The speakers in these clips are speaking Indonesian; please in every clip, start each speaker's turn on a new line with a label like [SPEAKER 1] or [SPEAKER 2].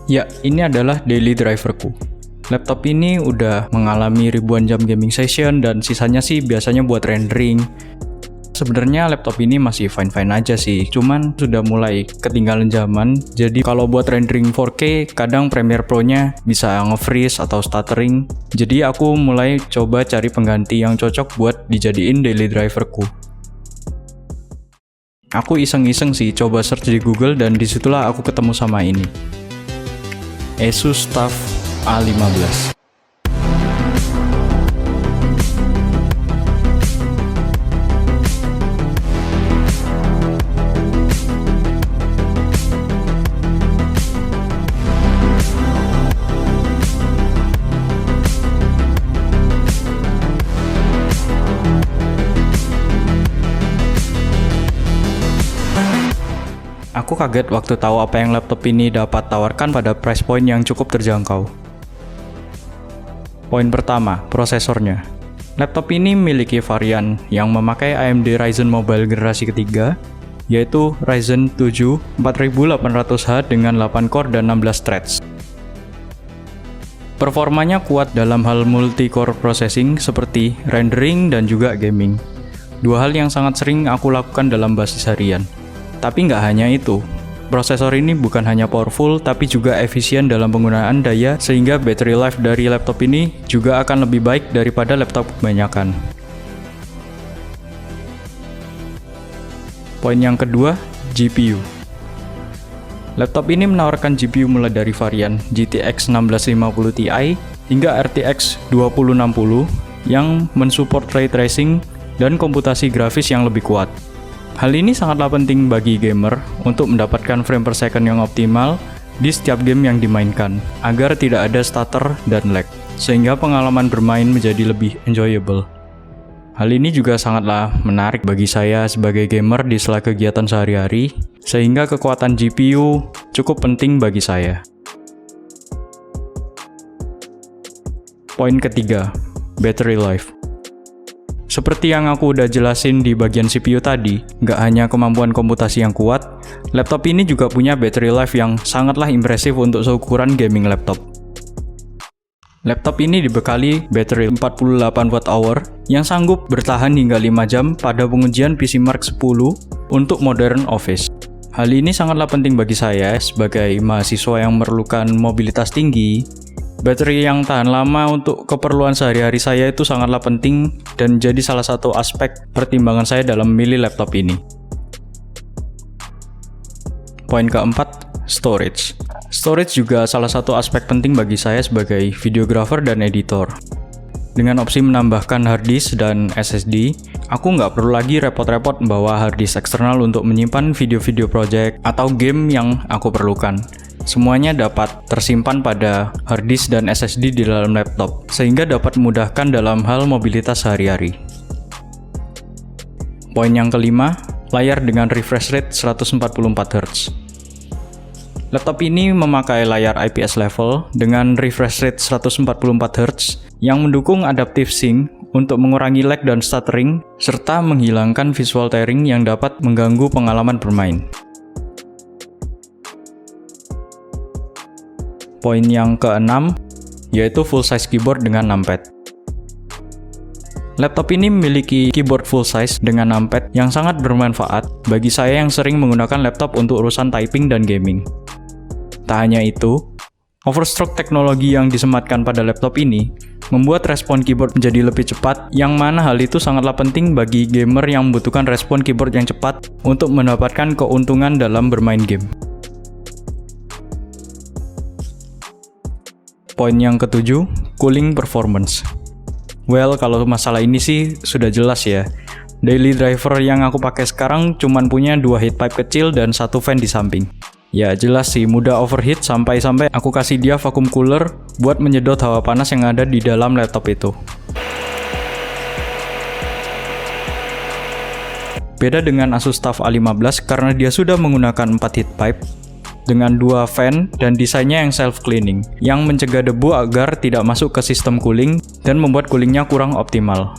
[SPEAKER 1] Ya, ini adalah daily driverku. Laptop ini udah mengalami ribuan jam gaming session dan sisanya sih biasanya buat rendering. Sebenarnya laptop ini masih fine-fine aja sih, cuman sudah mulai ketinggalan zaman. Jadi kalau buat rendering 4K, kadang Premiere Pro-nya bisa nge-freeze atau stuttering. Jadi aku mulai coba cari pengganti yang cocok buat dijadiin daily driverku. Aku iseng-iseng sih coba search di Google dan disitulah aku ketemu sama ini. Asus TUF A15. Aku kaget waktu tahu apa yang laptop ini dapat tawarkan pada price point yang cukup terjangkau. Poin pertama, prosesornya. Laptop ini memiliki varian yang memakai AMD Ryzen Mobile generasi ketiga, yaitu Ryzen 7 4800H dengan 8 core dan 16 threads. Performanya kuat dalam hal multi-core processing seperti rendering dan juga gaming. Dua hal yang sangat sering aku lakukan dalam basis harian. Tapi nggak hanya itu, prosesor ini bukan hanya powerful tapi juga efisien dalam penggunaan daya sehingga battery life dari laptop ini juga akan lebih baik daripada laptop kebanyakan. Poin yang kedua, GPU. Laptop ini menawarkan GPU mulai dari varian GTX 1650 Ti hingga RTX 2060 yang mensupport ray tracing dan komputasi grafis yang lebih kuat. Hal ini sangatlah penting bagi gamer untuk mendapatkan frame per second yang optimal di setiap game yang dimainkan, agar tidak ada stutter dan lag, sehingga pengalaman bermain menjadi lebih enjoyable. Hal ini juga sangatlah menarik bagi saya sebagai gamer di sela kegiatan sehari-hari, sehingga kekuatan GPU cukup penting bagi saya. Poin ketiga, battery life. Seperti yang aku udah jelasin di bagian CPU tadi, nggak hanya kemampuan komputasi yang kuat, laptop ini juga punya battery life yang sangatlah impresif untuk seukuran gaming laptop. Laptop ini dibekali baterai 48 Wh yang sanggup bertahan hingga 5 jam pada pengujian PC Mark 10 untuk modern office. Hal ini sangatlah penting bagi saya sebagai mahasiswa yang memerlukan mobilitas tinggi. Baterai yang tahan lama untuk keperluan sehari-hari saya itu sangatlah penting dan jadi salah satu aspek pertimbangan saya dalam memilih laptop ini. Poin keempat, storage. Storage juga salah satu aspek penting bagi saya sebagai videographer dan editor. Dengan opsi menambahkan hard disk dan SSD, aku nggak perlu lagi repot-repot membawa hard disk eksternal untuk menyimpan video-video project atau game yang aku perlukan. Semuanya dapat tersimpan pada hard disk dan SSD di dalam laptop, sehingga dapat memudahkan dalam hal mobilitas sehari-hari. Poin yang kelima, layar dengan refresh rate 144Hz. Laptop ini memakai layar IPS level dengan refresh rate 144Hz yang mendukung adaptive sync untuk mengurangi lag dan stuttering, serta menghilangkan visual tearing yang dapat mengganggu pengalaman bermain. Poin yang keenam, yaitu full size keyboard dengan numpad. Laptop ini memiliki keyboard full size dengan numpad yang sangat bermanfaat bagi saya yang sering menggunakan laptop untuk urusan typing dan gaming. Tak hanya itu, overstroke teknologi yang disematkan pada laptop ini membuat respon keyboard menjadi lebih cepat, yang mana hal itu sangatlah penting bagi gamer yang membutuhkan respon keyboard yang cepat untuk mendapatkan keuntungan dalam bermain game. Poin yang ketujuh, cooling performance. Well, kalau masalah ini sih sudah jelas ya. Daily driver yang aku pakai sekarang cuman punya 2 heat pipe kecil dan 1 fan di samping. Ya jelas sih mudah overheat sampai aku kasih dia vacuum cooler buat menyedot hawa panas yang ada di dalam laptop itu. Beda dengan Asus TUF A15 karena dia sudah menggunakan 4 heat pipe dengan 2 fan dan desainnya yang self-cleaning, yang mencegah debu agar tidak masuk ke sistem cooling dan membuat coolingnya kurang optimal.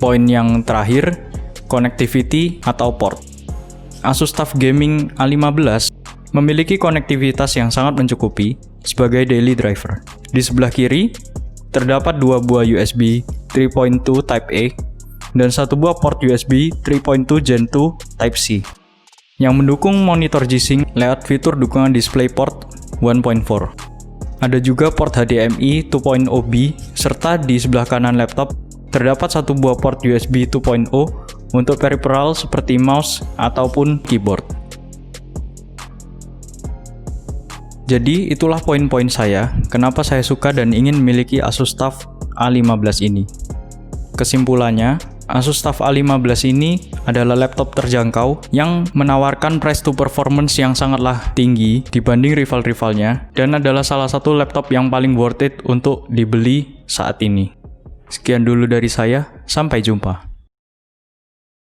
[SPEAKER 1] Poin yang terakhir, connectivity atau port. Asus TUF Gaming A15 memiliki konektivitas yang sangat mencukupi sebagai daily driver. Di sebelah kiri, terdapat 2 buah USB 3.2 Type A dan 1 buah port USB 3.2 Gen 2 Type C yang mendukung monitor G-Sync lewat fitur dukungan DisplayPort 1.4. Ada juga port HDMI 2.0B serta di sebelah kanan laptop terdapat 1 buah port USB 2.0 untuk peripheral seperti mouse ataupun keyboard. Jadi itulah poin-poin saya kenapa saya suka dan ingin memiliki Asus TUF A15 ini. Kesimpulannya, Asus TUF A15 ini adalah laptop terjangkau yang menawarkan price to performance yang sangatlah tinggi dibanding rival-rivalnya dan adalah salah satu laptop yang paling worth it untuk dibeli saat ini. Sekian dulu dari saya, sampai jumpa.